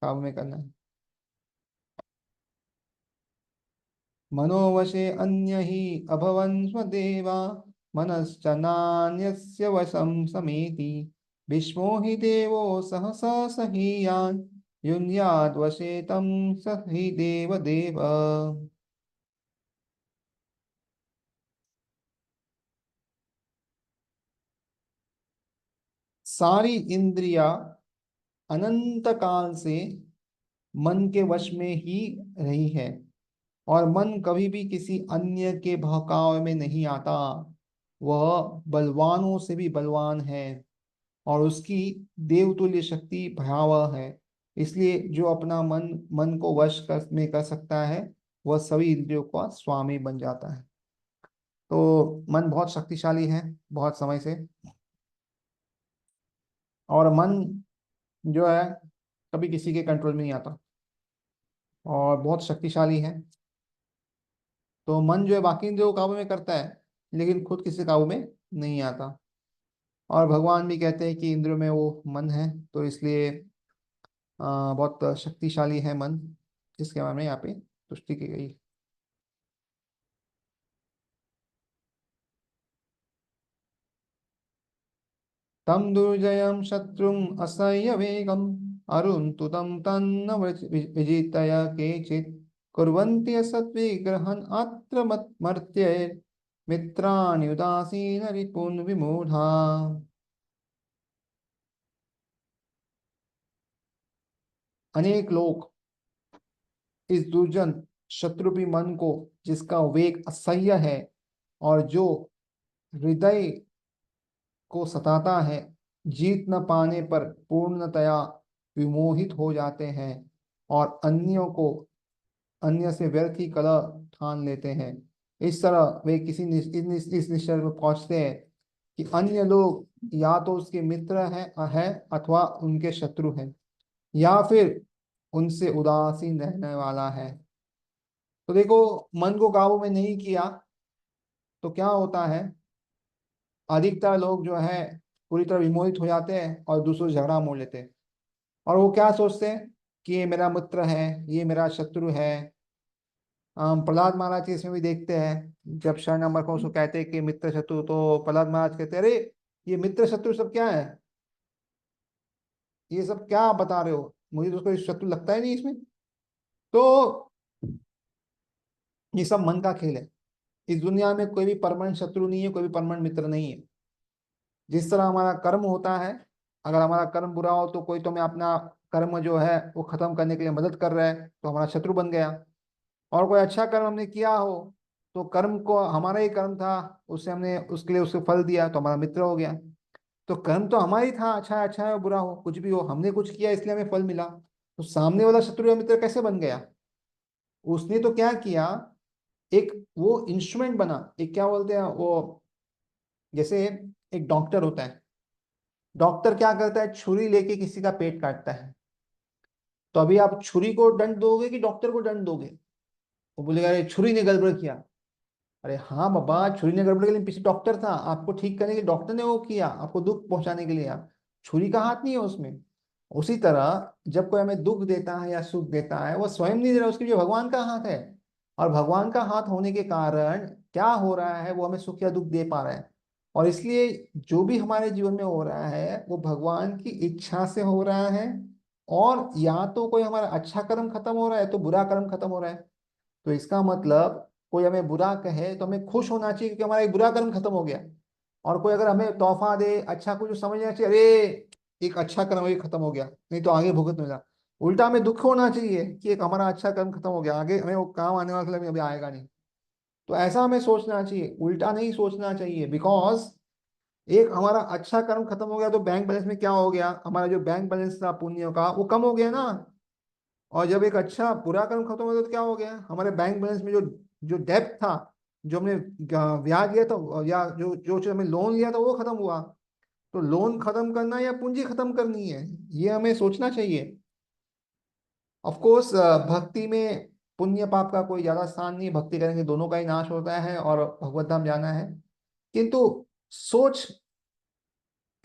काम में करना है। मनोवशे अन्य ही अभवन् स्वदेवा मनश्च नान्यस्य वशं समेति भीष्मो हि देवो सहसा सहीयान् युञ्याद्वशे तं स हि देवदेव। सारी इंद्रिया अनंत काल से मन के वश में ही रही है, और मन कभी भी किसी अन्य के बहकावे में नहीं आता। वह बलवानों से भी बलवान है, और उसकी देवतुल्य शक्ति भयावह है। इसलिए जो अपना मन को वश कर सकता है, वह सभी इंद्रियों का स्वामी बन जाता है। तो मन बहुत शक्तिशाली है बहुत समय से। और मन जो है कभी किसी के कंट्रोल में नहीं आता, और बहुत शक्तिशाली है। तो मन जो है बाकी इंद्रियों को काबू में करता है, लेकिन खुद किसी काबू में नहीं आता। और भगवान भी कहते हैं कि इंद्रियों में वो मन है, तो इसलिए बहुत शक्तिशाली है मन, जिसके बारे में यहाँ पे पुष्टि की गई। तम दुर्जयं शत्रुम असह्य वेगम अरुन्तु तं तन्न विजितय केचित् कुर्वन्ति सत्विग्रहन् अत्र मर्त्ये मित्राणि उदासीन रिपून् विमूढ़ा। अनेक लोग इस दुर्जन शत्रुपी मन को, जिसका वेग असह्य है और जो हृदय को सताता है, जीत न पाने पर पूर्णतया विमोहित हो जाते हैं, और अन्य से व्यर्थ ही कलह ठान लेते हैं। इस तरह वे इस निश्चय में पहुंचते हैं कि अन्य लोग या तो उसके मित्र हैं अथवा उनके शत्रु हैं, या फिर उनसे उदासीन रहने वाला है। तो देखो, मन को काबू में नहीं किया तो क्या होता है, अधिकतर लोग जो है पूरी तरह विमोहित हो जाते हैं और दूसरों से झगड़ा मोड़ लेते हैं। और वो क्या सोचते हैं कि ये मेरा मित्र है, ये मेरा शत्रु है। प्रहलाद महाराज के इसमें भी देखते हैं, जब शरण नंबर को उसको कहते हैं कि मित्र शत्रु, तो प्रहलाद महाराज कहते हैं, अरे ये मित्र शत्रु सब क्या है, ये सब क्या आप बता रहे हो, मुझे तो कोई शत्रु लगता ही नहीं इसमें। तो ये सब मन का खेल है। इस दुनिया में कोई भी परमानेंट शत्रु नहीं है, कोई भी परमानेंट मित्र नहीं है। जिस तरह हमारा कर्म होता है, अगर हमारा कर्म बुरा हो तो कोई तो हमें अपना कर्म जो है वो खत्म करने के लिए मदद कर रहा है, तो हमारा शत्रु बन गया। और कोई अच्छा कर्म हमने किया हो, तो कर्म को हमारा ही कर्म था, उससे हमने उसके लिए उसको फल दिया, तो हमारा मित्र हो गया। तो कर्म तो हमारा ही था, अच्छा है बुरा हो कुछ भी हो, हमने कुछ किया इसलिए हमें फल मिला। तो सामने वाला शत्रु या मित्र कैसे बन गया? उसने तो क्या किया, एक वो इंस्ट्रूमेंट बना, एक क्या बोलते हैं वो, जैसे एक डॉक्टर होता है, डॉक्टर क्या करता है, छुरी लेके किसी का पेट काटता है। तो अभी आप छुरी को दंड दोगे कि डॉक्टर को दंड दोगे? वो बोलेगा अरे छुरी ने गड़बड़ किया। अरे हाँ बाबा, छुरी ने गड़बड़ के लिए पीछे डॉक्टर था, आपको ठीक करने के लिए डॉक्टर ने वो किया, आपको दुख पहुंचाने के लिए। आप छुरी का हाथ नहीं है उसमें। उसी तरह जब कोई हमें दुख देता है या सुख देता है, वो स्वयं नहीं दे रहा, उसके जो भगवान का हाथ है। और भगवान का हाथ होने के कारण क्या हो रहा है, वो हमें सुख या दुख दे पा रहा है। और इसलिए जो भी हमारे जीवन में हो रहा है वो भगवान की इच्छा से हो रहा है। और या तो कोई हमारा अच्छा कर्म खत्म हो रहा है, तो बुरा कर्म खत्म हो रहा है। तो इसका मतलब कोई हमें बुरा कहे तो हमें खुश होना चाहिए, क्योंकि हमारा एक बुरा कर्म खत्म हो गया। और कोई अगर हमें तोहफा दे अच्छा कुछ, समझना चाहिए अरे एक अच्छा कर्म ये खत्म हो गया, नहीं तो आगे भुगत मिला। उल्टा हमें दुख होना चाहिए कि एक हमारा अच्छा कर्म खत्म हो गया, आगे हमें वो काम आने वाला है, अभी आएगा नहीं। तो ऐसा हमें सोचना चाहिए, उल्टा नहीं सोचना चाहिए। बिकॉज एक हमारा अच्छा कर्म खत्म हो गया तो बैंक बैलेंस में क्या हो गया, हमारा जो बैंक बैलेंस था पुण्य का वो कम हो गया ना। और जब एक अच्छा बुरा कर्म खत्म हो गया तो क्या हो गया, हमारे बैंक बैलेंस में जो जो डेप्थ था, जो हमने ब्याज लिया था या जो जो चीज़ हमें लोन लिया था वो खत्म हुआ। तो लोन खत्म करना या पूंजी खत्म करनी है, ये हमें सोचना चाहिए। ऑफ कोर्स भक्ति में पुण्य पाप का कोई ज्यादा स्थान नहीं है, भक्ति करेंगे दोनों का ही नाश होता है और भगवत धाम जाना है। किंतु सोच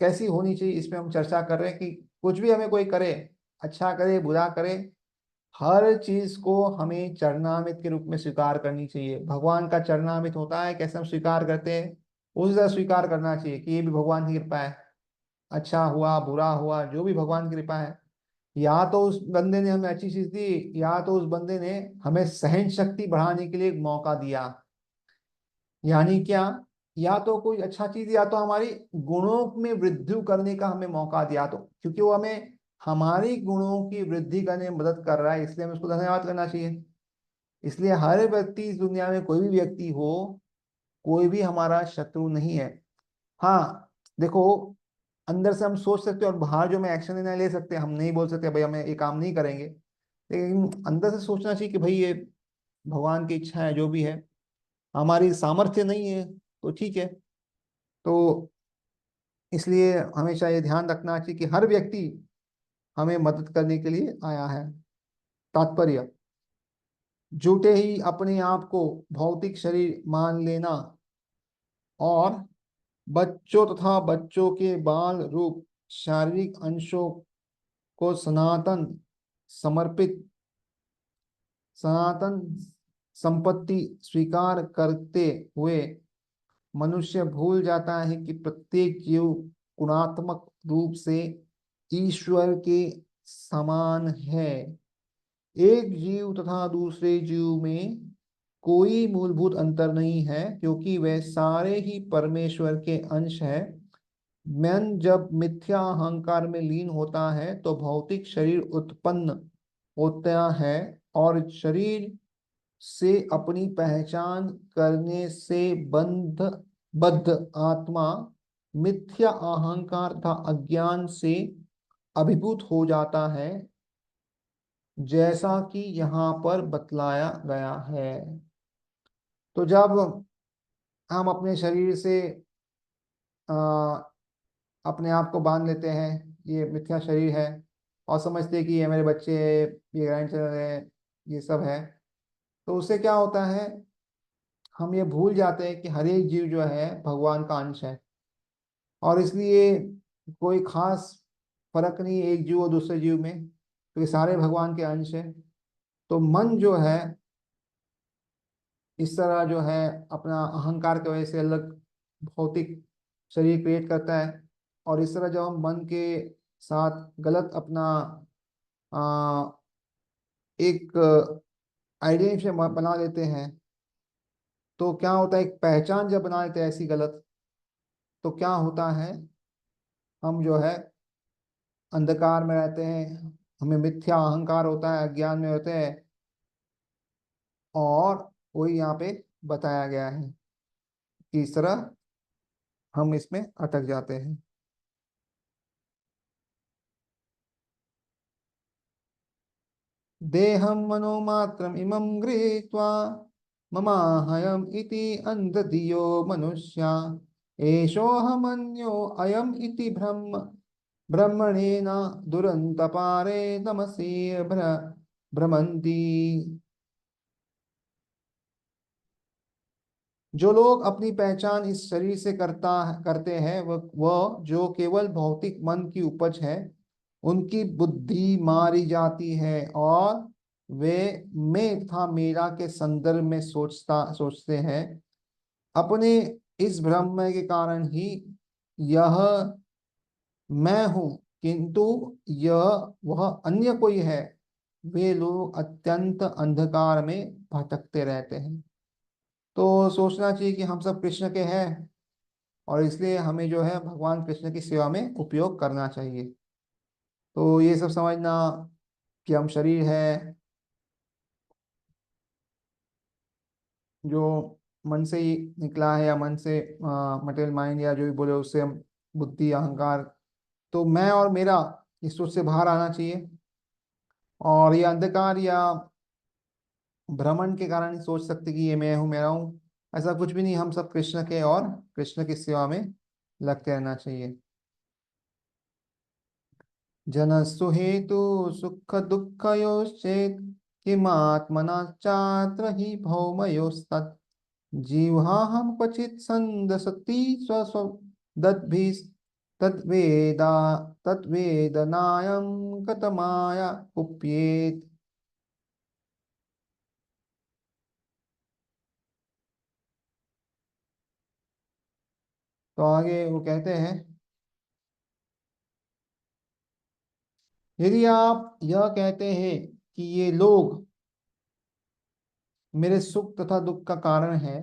कैसी होनी चाहिए, इस पे हम चर्चा कर रहे हैं कि कुछ भी हमें कोई करे, अच्छा करे बुरा करे, हर चीज को हमें चरणामृत के रूप में स्वीकार करनी चाहिए। भगवान का चरणामृत होता है, कैसे हम स्वीकार करते हैं उस तरह स्वीकार करना चाहिए कि ये भी भगवान की कृपा है। अच्छा हुआ बुरा हुआ जो भी भगवान की कृपा है। या तो उस बंदे ने हमें अच्छी चीज दी, या तो उस बंदे ने हमें सहन शक्ति बढ़ाने के लिए एक मौका दिया। यानी क्या, या तो कोई अच्छा चीज, या तो हमारी गुणों में वृद्धि करने का हमें मौका दिया, तो क्योंकि वो हमें हमारी गुणों की वृद्धि करने में मदद कर रहा है, इसलिए हमें उसको धन्यवाद करना चाहिए। इसलिए हर व्यक्ति इस दुनिया में कोई भी व्यक्ति हो, कोई भी हमारा शत्रु नहीं है। हाँ देखो, अंदर से हम सोच सकते हैं और बाहर जो हम एक्शन लेना ले सकते हैं, हम नहीं बोल सकते भाई हमें ये काम नहीं करेंगे, लेकिन अंदर से सोचना चाहिए कि भाई ये भगवान की इच्छा है, जो भी है। हमारी सामर्थ्य नहीं है तो ठीक है। तो इसलिए हमेशा ये ध्यान रखना चाहिए कि हर व्यक्ति हमें मदद करने के लिए आया है। तात्पर्य, झूठे ही अपने आप को भौतिक शरीर मान लेना और बच्चों तथा बच्चों के बाल रूप शारीरिक अंशों को समर्पित सनातन संपत्ति स्वीकार करते हुए मनुष्य भूल जाता है कि प्रत्येक जीव गुणात्मक रूप से ईश्वर के समान है। एक जीव तथा दूसरे जीव में कोई मूलभूत अंतर नहीं है, क्योंकि वे सारे ही परमेश्वर के अंश हैं। मन जब मिथ्या अहंकार में लीन होता है तो भौतिक शरीर उत्पन्न होता है, और शरीर से अपनी पहचान करने से बद्ध आत्मा मिथ्या अहंकार तथा अज्ञान से अभिभूत हो जाता है, जैसा कि यहाँ पर बतलाया गया है। तो जब हम अपने शरीर से आ, अपने आप को बांध लेते हैं, ये मिथ्या शरीर है, और समझते हैं कि ये मेरे बच्चे, ये ग्रैंड है, ये सब है, तो उससे क्या होता है, हम ये भूल जाते हैं कि हर एक जीव जो है भगवान का अंश है। और इसलिए कोई खास फर्क नहीं है एक जीव और दूसरे जीव में, क्योंकि सारे भगवान के अंश है। तो मन जो है इस तरह जो है अपना अहंकार की वजह से अलग भौतिक शरीर क्रिएट करता है। और इस तरह जब हम मन के साथ गलत अपना आ, एक आइडेंटिटी बना लेते हैं, तो क्या होता है, एक पहचान जब बना लेते हैं ऐसी गलत, तो क्या होता है, हम जो है अंधकार में रहते हैं, हमें मिथ्या अहंकार होता है, अज्ञान में होते हैं। और वही यहाँ पे बताया गया है कि इस तरह हम इसमें अटक जाते हैं। देहं मनोमात्रम इमं गृहीत्वा ममाहयम इति अंधधियो मनुष्या एषोऽहमन्यो अयम इति ब्रह्मणेन दुरन्तपारे तमसि भ्रमन्ति। जो लोग अपनी पहचान इस शरीर से करते हैं, वह जो केवल भौतिक मन की उपज है, उनकी बुद्धि मारी जाती है और वे मैं तथा मेरा के संदर्भ में सोचते हैं। अपने इस भ्रम के कारण ही यह मैं हूँ, किंतु यह वह अन्य कोई है, वे लोग अत्यंत अंधकार में भटकते रहते हैं। तो सोचना चाहिए कि हम सब कृष्ण के हैं, और इसलिए हमें जो है भगवान कृष्ण की सेवा में उपयोग करना चाहिए। तो ये सब समझना कि हम शरीर है जो मन से ही निकला है, या मन से मटेरियल माइंड या जो भी बोले उससे हम बुद्धि अहंकार, तो मैं और मेरा इस सोच से बाहर आना चाहिए। और ये अंधकार या भ्रमण के कारण ही सोच सकते कि ये मैं हूँ मेरा हूँ, ऐसा कुछ भी नहीं। हम सब कृष्ण के, और कृष्ण की सेवा में लगते रहना चाहिए। जनस्तु हेतु सुख दुःखयोश्चेत् किमात्मना चात्र हि भौमयोस्तत् जीवाहं क्वचित् सन्दसति स्वस्व दद्भिः तद्वेदा तद्वेदनायं कतमाया कुप्येत्। तो आगे वो कहते हैं, यदि आप यह कहते हैं कि ये लोग मेरे सुख तथा दुख का कारण है,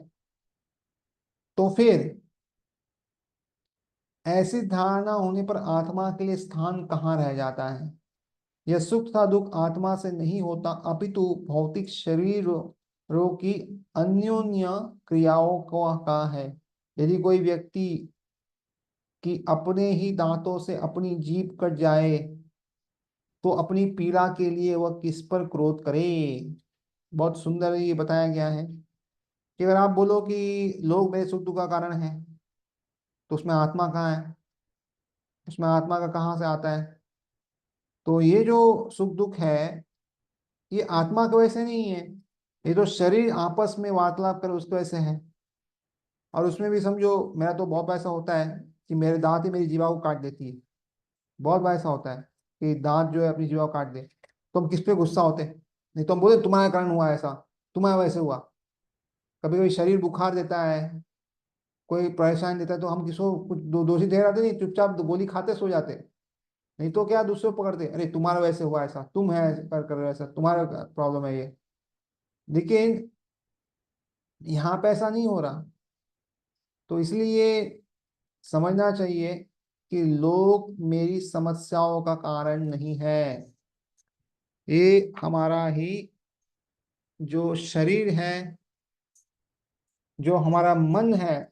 तो फिर ऐसी धारणा होने पर आत्मा के लिए स्थान कहाँ रह जाता है। यह सुख तथा दुख आत्मा से नहीं होता, अपितु भौतिक शरीरों की अन्योन्य क्रियाओं का है। यदि कोई व्यक्ति की अपने ही दांतों से अपनी जीभ कट जाए, तो अपनी पीड़ा के लिए वह किस पर क्रोध करे। बहुत सुंदर ये बताया गया है कि अगर आप बोलो कि लोग मेरे सुख दुख का कारण है, तो उसमें आत्मा कहाँ है, उसमें आत्मा का कहाँ से आता है। तो ये जो सुख दुख है, ये आत्मा की वजह से नहीं है, ये तो शरीर आपस में वार्तालाप करे उसकी वजह से है। और उसमें भी समझो, मेरा तो बहुत बार ऐसा होता है कि मेरे दांत ही मेरी जीवा को काट देती है। बहुत बार ऐसा होता है कि दांत जो है अपनी जीवा को काट दे, तो हम किस पे गुस्सा होते हैं? नहीं तो हम बोले तुम्हारे कारण हुआ ऐसा, तुम्हारे वजह से हुआ। कभी कभी शरीर बुखार देता है, कोई परेशान देता है, तो हम किसको कुछ दोषी ठहराते नहीं, चुपचाप गोली खाते सो जाते। नहीं तो क्या, दूसरे को पकड़ते, अरे तुम्हारा वैसे हुआ ऐसा, तुम है कर रहे हो ऐसा, तुम्हारा प्रॉब्लम है ये। लेकिन यहाँ पे ऐसा नहीं हो रहा। तो इसलिए समझना चाहिए कि लोग मेरी समस्याओं का कारण नहीं है, ये हमारा ही जो शरीर है, जो हमारा मन है,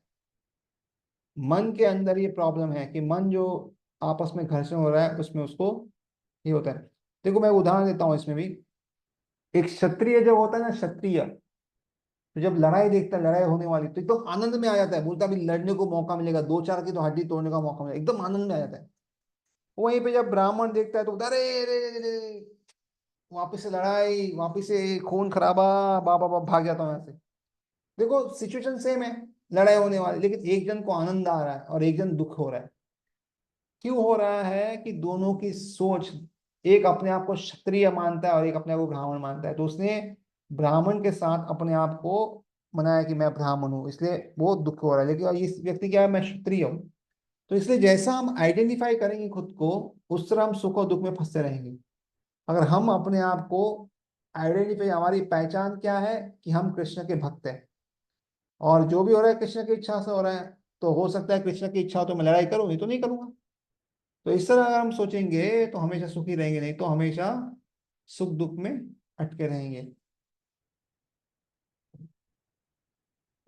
मन के अंदर ये प्रॉब्लम है कि मन जो आपस में घर्षण हो रहा है उसमें उसको ये होता है। देखो मैं उदाहरण देता हूँ इसमें भी। एक क्षत्रिय जब होता है ना, क्षत्रिय, तो जब लड़ाई देखता है, लड़ाई होने वाली, तो एकदम आनंद में आ जाता है, बोलता है अभी लड़ने को मौका मिलेगा, दो चार की तो हड्डी तोड़ने का मौका मिलेगा, एकदम आनंद में आ जाता है। वहीं पे जब ब्राह्मण देखता है तो बोलता है, अरे अरे अरे अरे, वापिस से लड़ाई, वापिस से खून खराबा, बाबा बाबा भाग जाता हूँ यहाँ से। देखो सिचुएशन सेम है, लड़ाई होने वाली, लेकिन एक जन को आनंद आ रहा है और एक जन दुख हो रहा है। क्यों हो रहा है कि दोनों की सोच, एक अपने आप को क्षत्रिय मानता है और एक अपने आप को ब्राह्मण मानता है, तो उसने ब्राह्मण के साथ अपने आप को मनाया कि मैं ब्राह्मण हूँ, इसलिए वो दुख हो रहा है। लेकिन इस व्यक्ति क्या है, मैं क्षत्रिय हूँ। तो इसलिए जैसा हम आइडेंटिफाई करेंगे खुद को, उस तरह हम सुख और दुख में फंसे रहेंगे। अगर हम अपने आप को आइडेंटिफाई, हमारी पहचान क्या है कि हम कृष्ण के भक्त हैं, और जो भी हो रहा है कृष्ण की इच्छा से हो रहा है, तो हो सकता है कृष्ण की इच्छा हो तो मैं लड़ाई करूँ, नहीं तो नहीं करूंगा। तो इस तरह अगर हम सोचेंगे तो हमेशा सुखी रहेंगे, नहीं तो हमेशा सुख दुख में अटके रहेंगे।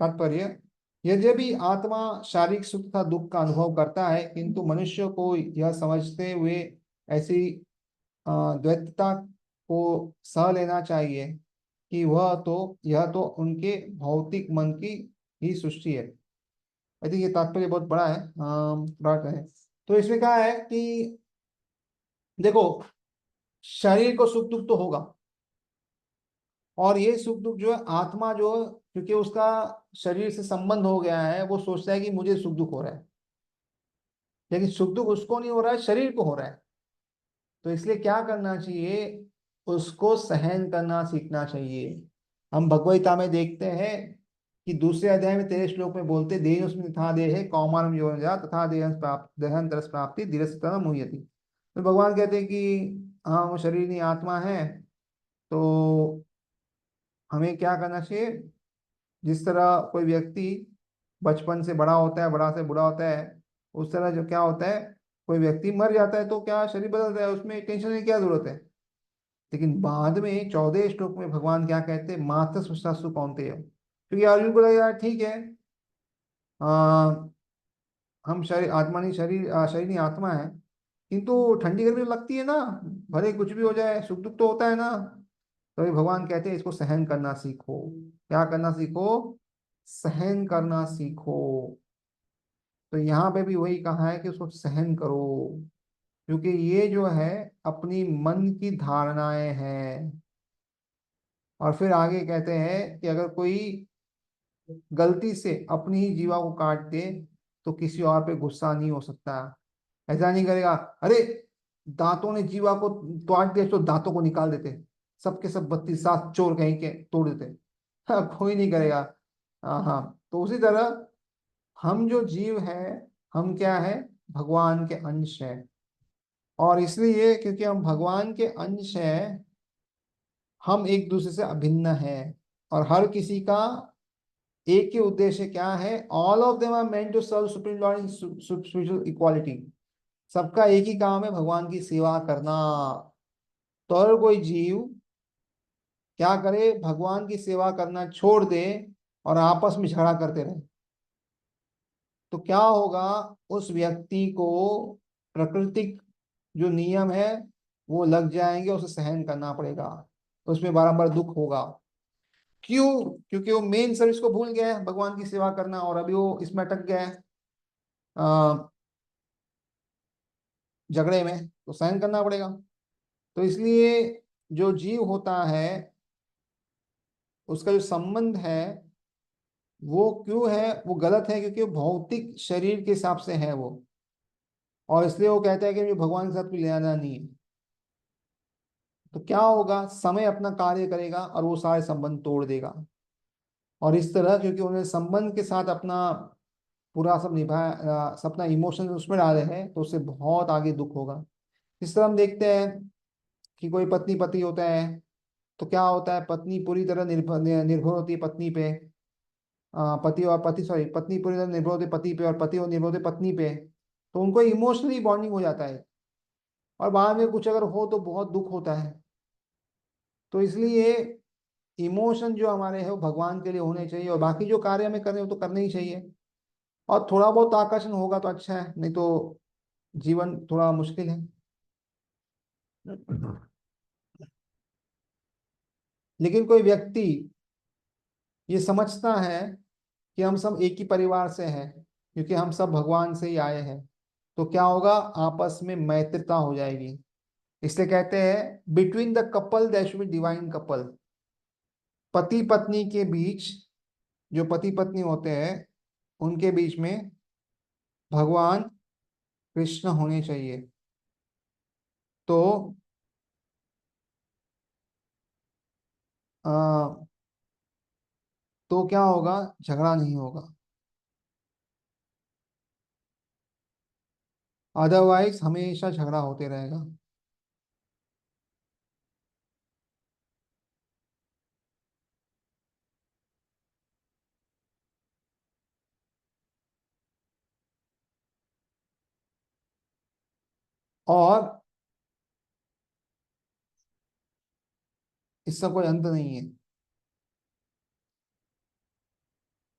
तात्पर्य, यद्यपि आत्मा शारीरिक सुख तथा दुख का अनुभव करता है, किंतु मनुष्य को यह समझते हुए ऐसी द्वैतता को सह लेना चाहिए कि यह तो उनके भौतिक मन की ही सृष्टि है। आई थिंक ये तात्पर्य बहुत बड़ा है, बड़ा है। तो इसमें क्या है कि देखो, शरीर को सुख दुख तो होगा, और ये सुख दुख जो है आत्मा जो क्योंकि उसका शरीर से संबंध हो गया है, वो सोचता है कि मुझे सुख दुख हो रहा है, लेकिन सुख दुख उसको नहीं हो रहा है, शरीर को हो रहा है। तो इसलिए क्या करना चाहिए, उसको सहन करना सीखना चाहिए। हम भगवद गीता में देखते हैं कि दूसरे अध्याय में 13 श्लोक में बोलते, देहिनोऽस्मिन् यथा देहे कौमारं यौवनजा तथा देहांतरस्य प्राप्ति धीरस्थतः मुह्यति। तो भगवान कहते हैं कि हाँ, वो शरीर नहीं आत्मा है। तो हमें क्या करना चाहिए, जिस तरह कोई व्यक्ति बचपन से बड़ा होता है, बड़ा से बूढ़ा होता है, उस तरह जो क्या होता है, कोई व्यक्ति मर जाता है तो क्या शरीर बदलता है, उसमें टेंशन की क्या जरूरत है। लेकिन बाद में 14 श्लोक में भगवान क्या कहते हैं, मातः स्पृशास्तु कौन्तेय। क्योंकि अर्जुन को लगा यार ठीक है, आ, हम शरीर आत्मा नहीं, शरीर नहीं आत्मा है, किंतु ठंडी गर्मी तो लगती है ना, भले कुछ भी हो जाए सुख दुख तो होता है ना। तो ये भगवान कहते हैं इसको सहन करना सीखो। क्या करना सीखो, सहन करना सीखो। तो यहाँ पे भी वही कहा है कि उसको सहन करो, क्योंकि ये जो है अपनी मन की धारणाएं हैं। और फिर आगे कहते हैं कि अगर कोई गलती से अपनी ही जीवा को काट दे तो किसी और पे गुस्सा नहीं हो सकता। ऐसा नहीं करेगा, अरे दांतों ने जीवा को काट दिया तो दांतों को निकाल देते, सबके सब 32 चोर कहीं के तोड़ देते। हाँ, कोई नहीं करेगा। हाँ हाँ, तो उसी तरह हम जो जीव है, हम क्या है, भगवान के अंश है। और इसलिए क्योंकि हम भगवान के अंश हैं, हम एक दूसरे से अभिन्न है। और हर किसी का एक ही उद्देश्य क्या है, all of them are meant to serve supreme lord in spiritual equality. सबका एक ही काम है, भगवान की सेवा करना। तो अगर कोई जीव क्या करे, भगवान की सेवा करना छोड़ दे और आपस में झगड़ा करते रहे, तो क्या होगा, उस व्यक्ति को प्राकृतिक जो नियम है वो लग जाएंगे, उसे सहन करना पड़ेगा, उसमें बारंबार दुख होगा। क्यों, क्योंकि वो मेन सर्विस को भूल गया है, भगवान की सेवा करना, और अभी वो इसमें अटक गया है, अ, झगड़े में, तो सहन करना पड़ेगा। तो इसलिए जो जीव होता है उसका जो संबंध है वो क्यों है, वो गलत है, क्योंकि वो भौतिक शरीर के हिसाब से है वो। और इसलिए वो कहता है कि मुझे भगवान के साथ कोई लेना देना नहीं है। तो क्या होगा, समय अपना कार्य करेगा और वो सारे संबंध तोड़ देगा। और इस तरह क्योंकि उन्होंने संबंध के साथ अपना पूरा सब निभाया, अपना इमोशन उसमें डाले हैं, तो उससे बहुत आगे दुख होगा। इस तरह हम देखते हैं कि कोई पत्नी पति होता है, तो क्या होता है, पत्नी पूरी तरह निर्भर होती है पत्नी पे। पति और पति सॉरी पत्नी पूरी तरह निर्भर होती है पति पे, और पति और निर्भर होते हैं पत्नी पे। तो उनको इमोशनली बॉन्डिंग हो जाता है, और बाद में कुछ अगर हो तो बहुत दुख होता है। तो इसलिए इमोशन जो हमारे हैं वो भगवान के लिए होने चाहिए, और बाकी जो कार्य हमें करने हो तो करने ही चाहिए। और थोड़ा बहुत आकर्षण होगा तो अच्छा है, नहीं तो जीवन थोड़ा मुश्किल है। लेकिन कोई व्यक्ति ये समझता है कि हम सब एक ही परिवार से हैं, क्योंकि हम सब भगवान से ही आए हैं, तो क्या होगा, आपस में मैत्रिता हो जाएगी। इसलिए कहते हैं between the couple there should be divine couple. पति पत्नी के बीच, जो पति पत्नी होते हैं उनके बीच में भगवान कृष्ण होने चाहिए। तो आ, तो क्या होगा, झगड़ा नहीं होगा। अदरवाइज हमेशा झगड़ा होते रहेगा। और इसका कोई अंत नहीं है।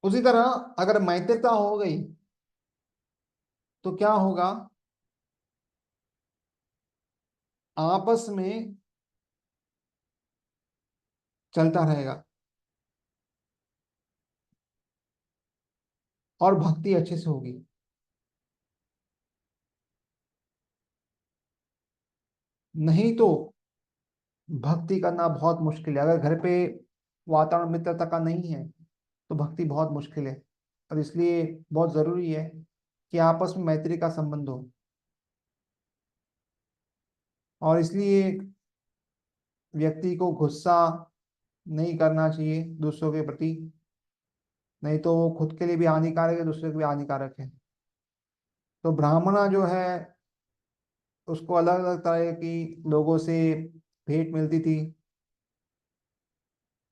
उसी तरह अगर मैत्रिता हो गई तो क्या होगा, आपस में चलता रहेगा, और भक्ति अच्छे से होगी। नहीं तो भक्ति करना बहुत मुश्किल है, अगर घर पे वातावरण मित्रता का नहीं है, तो भक्ति बहुत मुश्किल है। और इसलिए बहुत जरूरी है कि आपस में मैत्री का संबंध हो। और इसलिए व्यक्ति को गुस्सा नहीं करना चाहिए दूसरों के प्रति, नहीं तो वो खुद के लिए भी हानिकारक है, दूसरे के भी हानिकारक है। तो ब्राह्मणा जो है उसको अलग अलग तरह की लोगों से भेंट मिलती थी।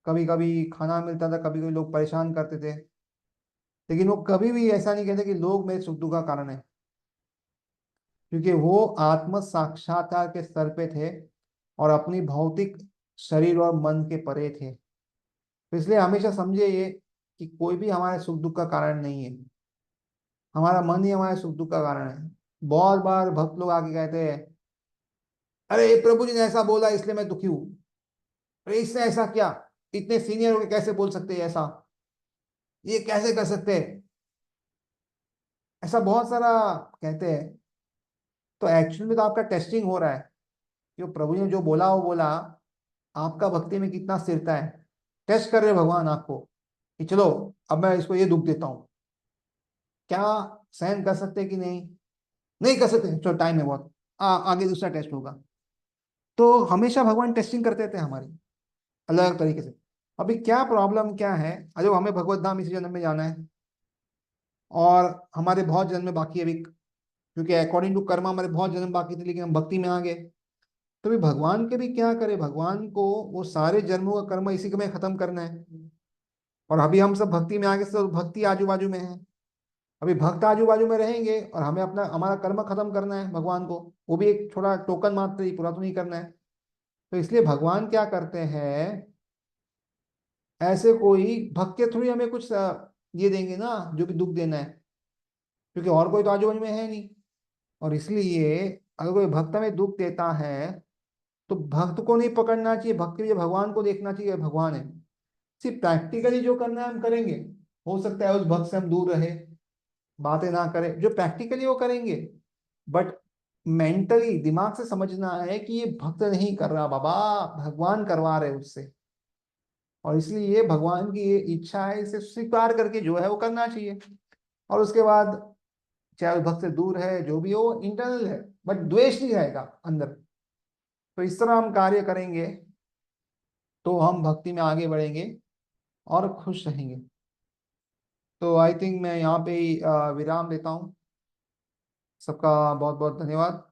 कभी कभी खाना मिलता था, कभी कभी लोग परेशान करते थे, लेकिन वो कभी भी ऐसा नहीं कहते कि लोग मेरे सुख दुख का कारण है, क्योंकि वो आत्म साक्षात्कार के स्तर पे थे और अपनी भौतिक शरीर और मन के परे थे। तो इसलिए हमेशा समझिए ये कि कोई भी हमारे सुख दुख का कारण नहीं है, हमारा मन ही हमारे सुख दुख का कारण है। बहुत बार भक्त लोग आके कहते हैं, अरे प्रभु जी ने ऐसा बोला इसलिए मैं दुखी हूँ, अरे इसने ऐसा किया, इतने सीनियर होके कैसे बोल सकते हैं ऐसा, ये कैसे कर सकते हैं, ऐसा बहुत सारा कहते हैं। तो एक्चुअल में तो आपका टेस्टिंग हो रहा है कि वो प्रभु ने जो बोला वो बोला, आपका भक्ति में कितना स्थिरता है। टेस्ट कर रहे हैं भगवान आपको कि चलो अब मैं इसको ये दुख देता हूँ, क्या सहन कर सकते कि नहीं, नहीं कर सकते, चलो टाइम है बहुत, आगे दूसरा टेस्ट होगा। तो हमेशा भगवान टेस्टिंग करते थे हमारी अलग अलग तरीके से। अभी क्या प्रॉब्लम क्या है, अजो हमें भगवत धाम इसी जन्म में जाना है और हमारे बहुत जन्म बाकी है अभी, क्योंकि अकॉर्डिंग टू कर्मा हमारे बहुत जन्म बाकी थे, लेकिन हम भक्ति में आ गए। तो भी भगवान के भी क्या करे, भगवान को वो सारे जन्मों का कर्म इसी में खत्म करना है। और अभी हम सब भक्ति में आगे, सब भक्ति आजू बाजू में है, अभी भक्त आजू बाजू में रहेंगे और हमें अपना हमारा कर्म खत्म करना है भगवान को, वो भी एक थोड़ा टोकन मात्र ही, पूरा तो नहीं करना है। तो इसलिए भगवान क्या करते हैं, ऐसे कोई भक्त के थ्रू ही हमें कुछ ये देंगे ना जो भी दुख देना है, क्योंकि और कोई तो आजू बाजू में है नहीं। और इसलिए अगर कोई भक्त हमें दुख देता है तो भक्त को नहीं पकड़ना चाहिए, भक्त के लिए भगवान को देखना चाहिए, भगवान है। सिर्फ प्रैक्टिकली जो करना है हम करेंगे, हो सकता है उस भक्त से हम दूर रहे, बातें ना करें, जो प्रैक्टिकली वो करेंगे। बट मेंटली दिमाग से समझना है कि ये भक्त नहीं कर रहा बाबा, भगवान करवा रहे उससे। और इसलिए ये भगवान की ये इच्छा है, इसे स्वीकार करके जो है वो करना चाहिए। और उसके बाद चाहे उस भक्त से दूर है, जो भी हो इंटरनल है, बट द्वेष नहीं रहेगा अंदर। तो इस तरह हम कार्य करेंगे तो हम भक्ति में आगे बढ़ेंगे और खुश रहेंगे। तो आई थिंक मैं यहाँ पे ही विराम देता हूँ। सबका बहुत बहुत धन्यवाद।